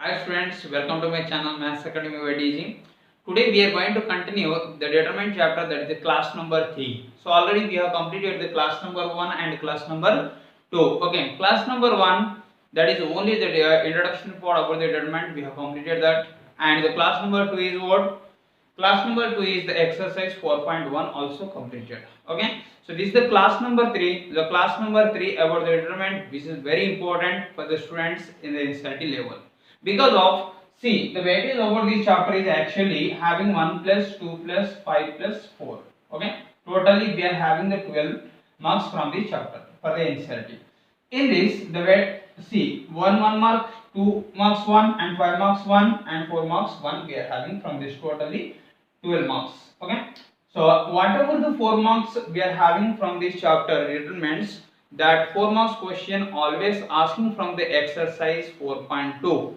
Hi friends, welcome to my channel Maths Academy by DG. Today we are going to continue the determinant chapter, that is the class number 3. So already we have completed the class number 1 and class number 2. Okay, class number 1, that is only the introduction part about the determinant, we have completed that. And the class number 2 is what? Class number 2 is the exercise 4.1 also completed. Okay, so this is the class number 3. The class number 3 about the determinant, which is very important for the students in the NCERT level. Because of, see, the weightage over this chapter is actually having 1 plus 2 plus 5 plus 4. Okay, totally we are having the 12 marks from this chapter for the NCERT. In this, the weight, see, 1 mark, 2 marks 1, and 5 marks 1, and 4 marks 1 we are having from this totally 12 marks. Okay, so whatever the 4 marks we are having from this chapter determines that 4 marks question always asking from the exercise 4.2.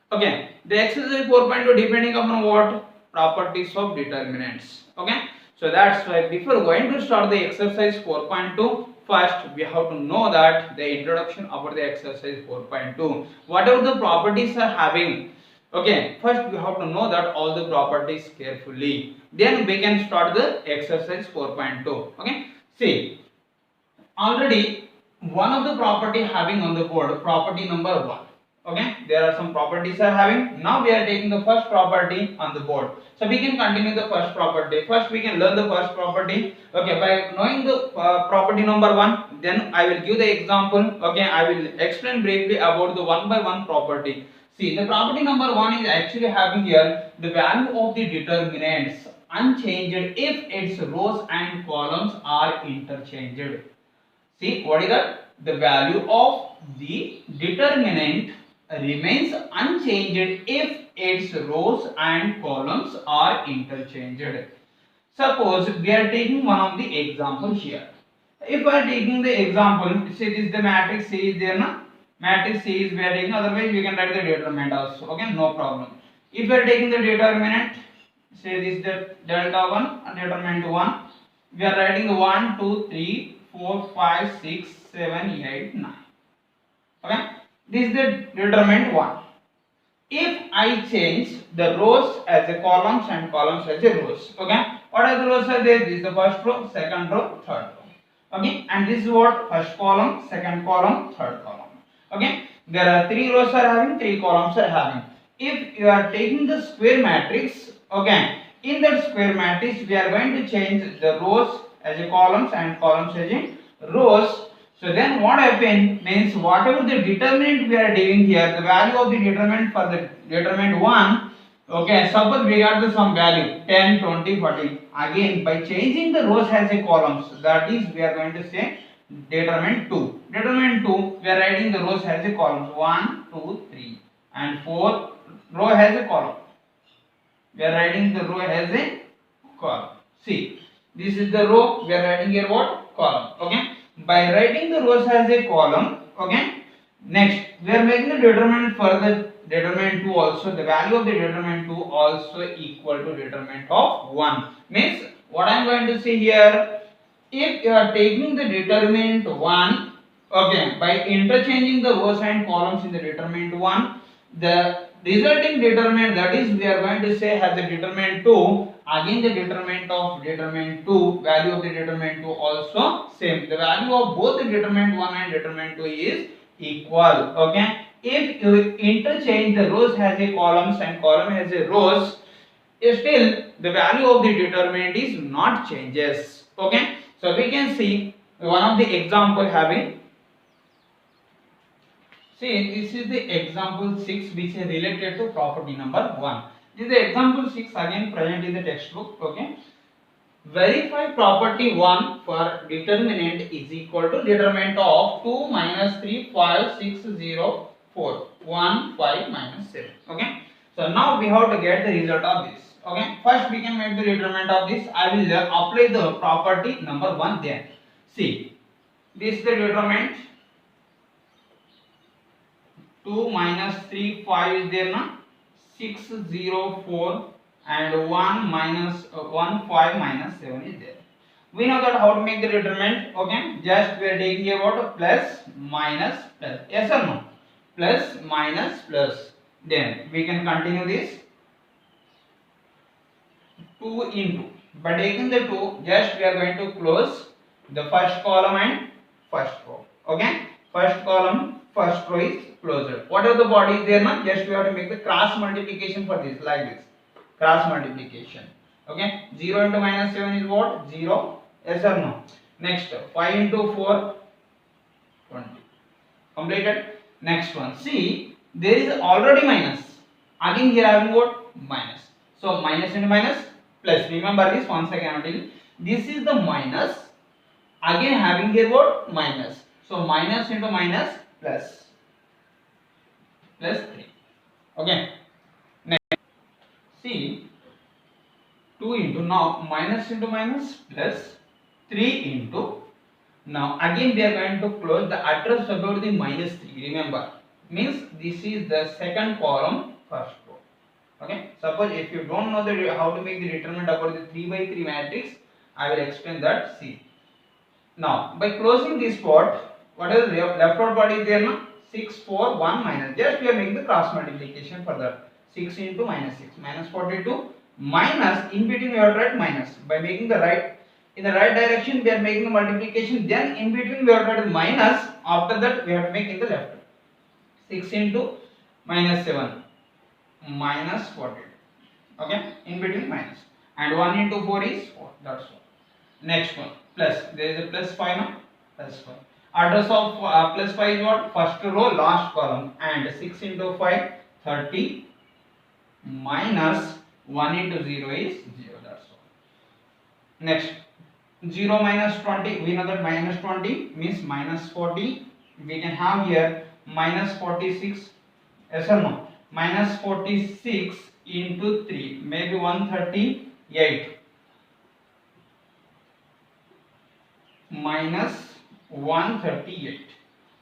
Okay, the exercise 4.2 depending upon what? Properties of determinants. Okay, so that's why before going to start the exercise 4.2, first we have to know that the introduction about the exercise 4.2. Whatever the properties are having, okay, first we have to know that all the properties carefully. Then we can start the exercise 4.2. Okay, see, already one of the property having on the board, property number 1. Okay, there are some properties are having. Now we are taking the first property on the board, so we can continue the first property. First we can learn the first property. Okay, by knowing the property number 1, then I will give the example. Okay, I will explain briefly about the one by one property. See, the property number 1 is actually having here the value of the determinants unchanged if its rows and columns are interchanged. See, what is that? The value of the determinant remains unchanged if its rows and columns are interchanged. Suppose we are taking one of the example here. If we are taking the example, say this is the matrix C is there, na? Matrix C is we are taking, otherwise we can write the determinant also. Okay, no problem. If we are taking the determinant, say this is the delta 1 and determinant 1, we are writing the 1, 2, 3, 4, 5, 6, 7, 8, 9. Okay, this is the determinant 1. If I change the rows as a columns and columns as a rows, okay, what are the rows are there? This is the first row, second row, third row. Okay, and this is what? First column, second column, third column. Okay, there are 3 rows are having, 3 columns are having. If you are taking the square matrix, okay, in that square matrix we are going to change the rows as a columns and columns as a rows. So then what happens means whatever the determinant we are doing here, the value of the determinant for the determinant 1, okay, suppose we got the some value 10, 20, 40. Again, by changing the rows as a columns, that is we are going to say determinant 2. Determinant 2, we are writing the rows as a columns 1, 2, 3, and 4 row has a column. We are writing the row as a column. See, this is the row, we are writing here what? Column. Okay, by writing the rows as a column, okay, next we are making the determinant for the determinant 2 also. The value of the determinant 2 also equal to determinant of 1. Means what I am going to say here, if you are taking the determinant 1, okay, by interchanging the rows and columns in the determinant 1, the resulting determinant, that is we are going to say has the determinant 2, again the determinant of determinant 2, value of the determinant 2 also same. The value of both the determinant 1 and determinant 2 is equal. Okay, if you interchange the rows as a columns and column as a rows, still the value of the determinant is not changes. Okay, so we can see one of the example having, see, this is the example 6 which is related to property number 1. This is the example 6 again present in the textbook. Okay, verify property 1 for determinant is equal to determinant of 2 minus 3, 5, 6, 0, 4, 1, 5, minus 7. Okay, so now we have to get the result of this. Okay, first we can make the determinant of this. I will apply the property number 1 then. See, this is the determinant. 2 minus 3, 5 is there, na? 6, 0, 4, and 1 minus 1, 5 minus 7 is there. We know that how to make the determinant. Okay, just we are taking about plus minus plus. Yes or no? Plus minus plus. Then we can continue this 2 into, by taking the 2, just we are going to close the first column and first row. Okay, first column, first row is closed. What are the bodies there now? Just we have to make the cross multiplication for this, like this, cross multiplication. Okay, 0 into minus 7 is what? 0. Yes or no? Next, 5 into 4, 20. Completed. Next one. See, there is already minus. Again here having what? Minus. So minus into minus plus. Remember this once again. This is the minus. Again having here what? Minus. So minus into minus plus. Plus 3. Okay. Next. See, 2 into, now minus into minus plus 3 into, now again we are going to close the address about the minus 3. Remember, means this is the second column, first row. Okay, suppose if you don't know the how to make the determinant about the 3 by 3 matrix, I will explain that. See, now by closing this part, what is left out part is there now? 6, 4, 1 minus. Just we are making the cross multiplication for that. 6 into minus 6, minus 42, minus, in between we have to write minus. By making the right, in the right direction we are making the multiplication, then in between we have to write minus. After that we have to make in the left. 6 into minus 7, minus 42. Okay, in between minus. And 1 into 4 is 4. That's all. Next one, plus. There is a plus 5 now. Plus 5. Address of plus 5 is what? First row, last column. And 6 into 5, 30. Minus 1 into 0 is 0. That's all. Next, 0 minus 20. We know that minus 20 means minus 40. We can have here minus 46. Yes or no? Minus 46 into 3. Maybe 138. Minus 138.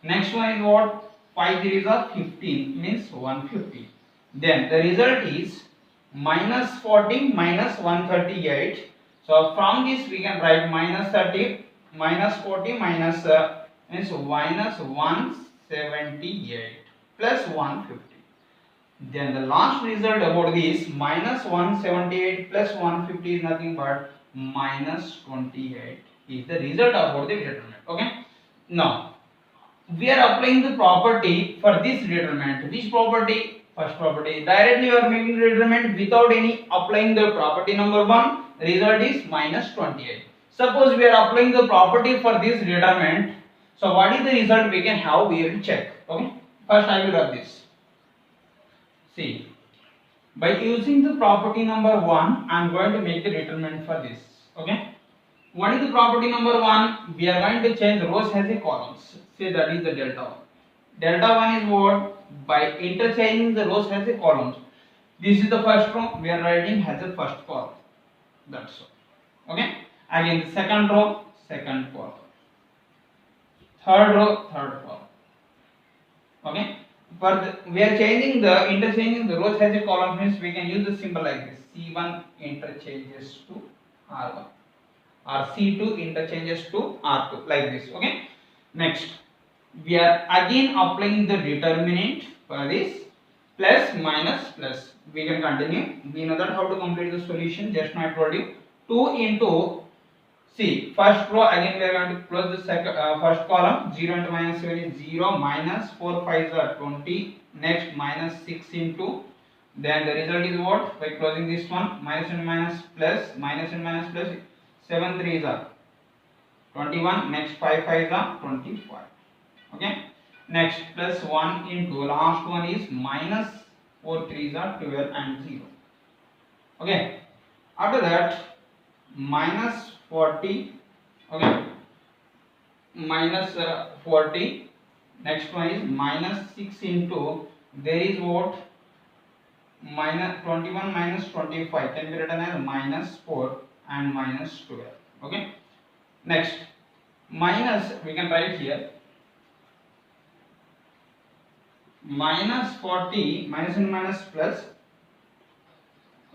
Next one is what? 5 3s are 15, means 150. Then the result is minus 40 minus 138. So from this we can write minus 30, minus 40 minus means minus 178 plus 150. Then the last result about this minus 178 plus 150 is nothing but minus 28 is the result about the determinant. Okay. Now we are applying the property for this determinant. Which property? First property. Directly you are making the determinant without any applying the property number 1. The result is minus 28. Suppose we are applying the property for this determinant. So what is the result we can have? We will check. Okay. First I will write this. See, by using the property number 1, I am going to make the determinant for this. Okay. What is the property number 1? We are going to change rows as a columns. Say that is the delta 1. Delta 1 is what? By interchanging the rows as a columns. This is the first row. We are writing as a first column. That's all. Okay. Again, the second row, second column. Third row, third column. Okay. We are changing the interchanging the rows as a column means we can use the symbol like this. C1 interchanges to R1 or C2 interchanges to R2 like this. Okay. Next, we are again applying the determinant for this plus minus plus. We can continue. We know that how to complete the solution. Just now I told you 2 into, see, first row again we are going to close the first column. 0 into minus 7 is 0, minus 4 5s are 20. Next, minus 6 into, then the result is what? By closing this one, minus into minus plus, minus into minus plus, 7 3s are 21. Next, 5 5s are 25. Okay. Next, plus 1 into, last one is minus 4 3s are 12 and 0. Okay. After that, minus 40. Okay. Minus 40. Next one is minus 6 into, there is what? Minus 21 minus 25 can be written as minus 4 and minus 12. Okay. Next, minus, we can write here minus 40, minus and minus plus.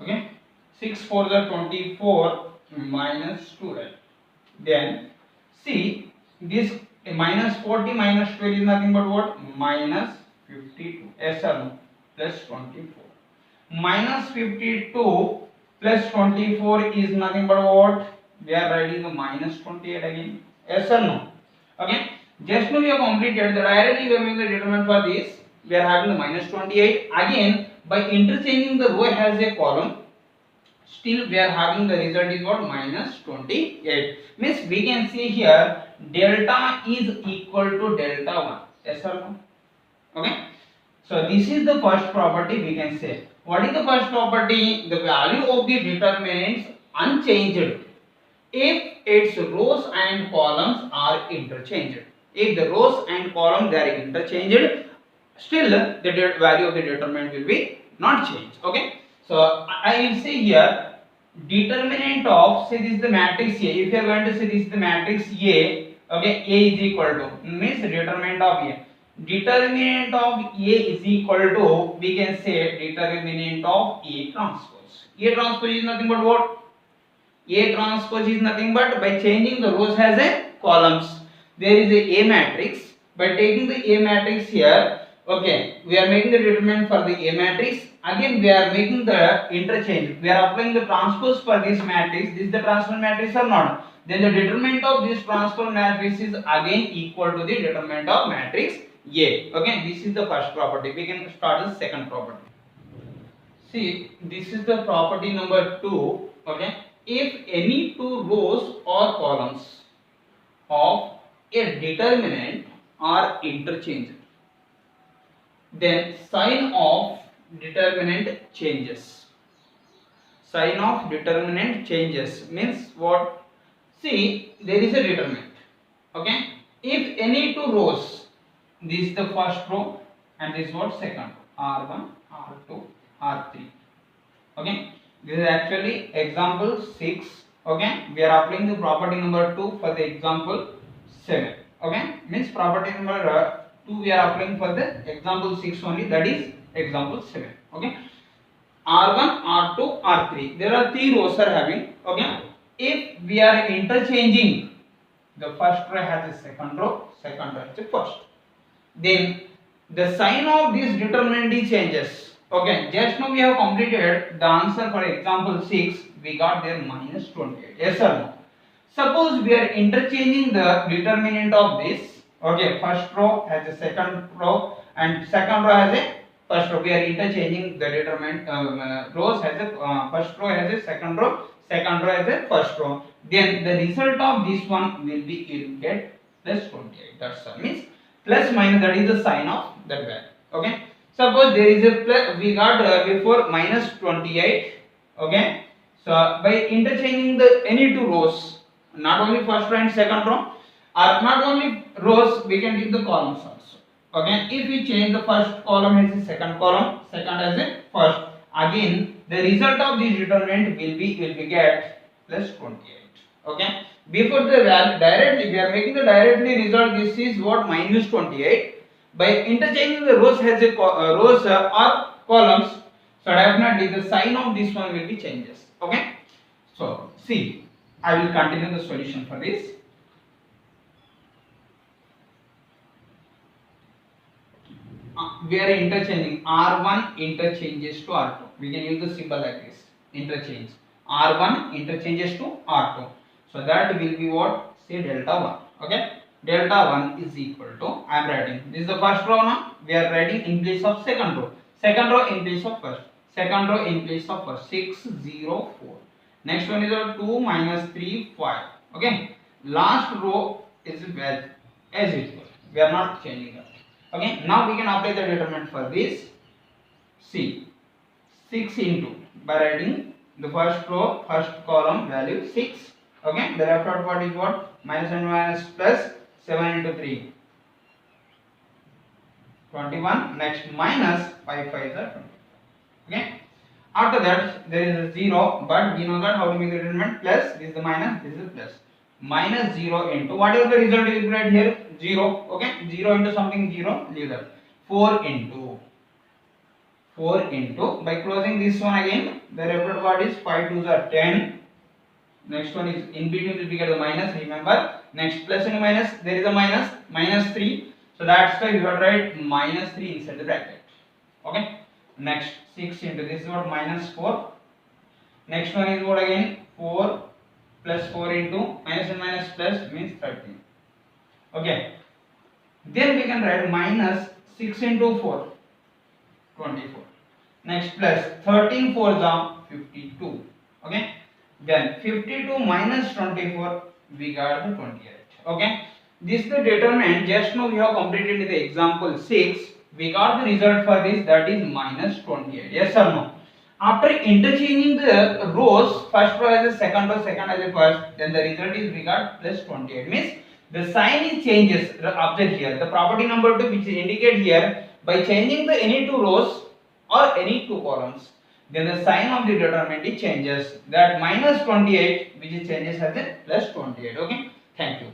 Okay. 6 4 is 24 minus 12. Then see, this minus 40 minus 12 is nothing but what? Minus 52. Yes or no? plus 24. Minus 52 plus 24 is nothing but what? We are writing the minus 28 again. Yes or no? Okay. Just now we have completed the directly we are making the determinant for this. We are having the minus 28. Again, by interchanging the row as a column, still we are having the result is what? Minus 28. Means we can see here delta is equal to delta 1. Yes or no? Okay. So this is the first property we can say. What is the first property? The value of the determinants unchanged if its rows and columns are interchanged. If the rows and columns they are interchanged, still the value of the determinant will be not changed. Okay. So I will say here determinant of, say this is the matrix A. If you are going to say this is the matrix A, okay, A is equal to means determinant of A. Determinant of A is equal to, we can say determinant of A transpose. A transpose is nothing but what? A transpose is nothing but by changing the rows as a columns. There is a matrix. By taking the A matrix here, okay, we are making the determinant for the A matrix. Again, we are making the interchange. We are applying the transpose for this matrix. This is the transfer matrix or not? Then the determinant of this transfer matrix is again equal to the determinant of matrix A. Okay, this is the first property. We can start the second property. See, this is the property number 2. Okay, if any two rows or columns of a determinant are interchanged, then sign of determinant changes. Sign of determinant changes means what? See, there is a determinant. Okay, if any two rows, this is the first row and this is what? Second row, R1, R2, R3. Okay, this is actually example 6. Okay, we are applying the property number 2 for the example 7. Okay, means property number 2 we are applying for the example 6 only, that is example 7. Okay, R1, R2, R3. There are 3 rows are having. Okay, if we are interchanging, the first row has a second row has a first. Then the sign of this determinant changes. Okay, just now we have completed the answer for example 6. We got there minus 28. Yes or no? Suppose we are interchanging the determinant of this. Okay, first row has a second row and second row has a first row. We are interchanging the determinant rows has a first row has a second row has a first row. Then the result of this one will be, you will get plus 28. That's all. Means plus minus, that is the sign of that value. Okay. Suppose there is a plus, we got before minus 28. Okay. So by interchanging the any two rows, not only first row and second row, or not only rows, we can give the columns also. Okay. If we change the first column as a second column, second as a first, again the result of this determinant will be get plus 28. Okay. Before the value directly, we are making the directly result. This is what? Minus 28. By interchanging the rows has a rows or columns, so definitely the sign of this one will be changes. Okay. So see, I will continue the solution for this. We are interchanging R1 interchanges to R2. We can use the symbol like this. Interchange. R1 interchanges to R2. So that will be what? Say delta 1. Okay. Delta 1 is equal to, I am writing, this is the first row now, we are writing in place of second row. Second row in place of first. Second row in place of first. 6, 0, 4. Next one is 2 minus 3, 5. Okay. Last row is well as usual. We are not changing that. Okay. Now we can apply the determinant for this. See, 6 into, by writing the first row, first column value 6. Okay. The left out part is what? Minus and minus plus 7 into 3. 21. Next minus 5 5 is 20. Okay. After that there is a 0, but we know that how to make the determinant. Plus, this is the minus, this is the plus. Minus 0 into, whatever the result is right here, 0. Okay. 0 into something 0, leave that. 4 into, by closing this one again, the left part is 5 2s are 10. Next one is in between will be get the minus, remember. Next plus and minus, there is a minus, minus 3. So that's why we will write minus 3 inside the bracket. Okay. Next 6 into this is what minus 4. Next one is what again 4 plus 4 into minus and minus plus means 13. Okay. Then we can write minus 6 into 4 24. Next plus 13 4 is 52. Okay. Then 52 minus 24 we got the 28. Okay. This is the determinant. Just now we have completed the example 6. We got the result for this, that is minus 28. Yes or no? After interchanging the rows, first row as a second row, second as a first, then the result is we got plus 28. Means the sign is changes. Observe here. The property number 2 which is indicated here, by changing the any two rows or any two columns, then the sign of the determinant changes. That minus 28 which is changes as a plus 28. Okay. Thank you.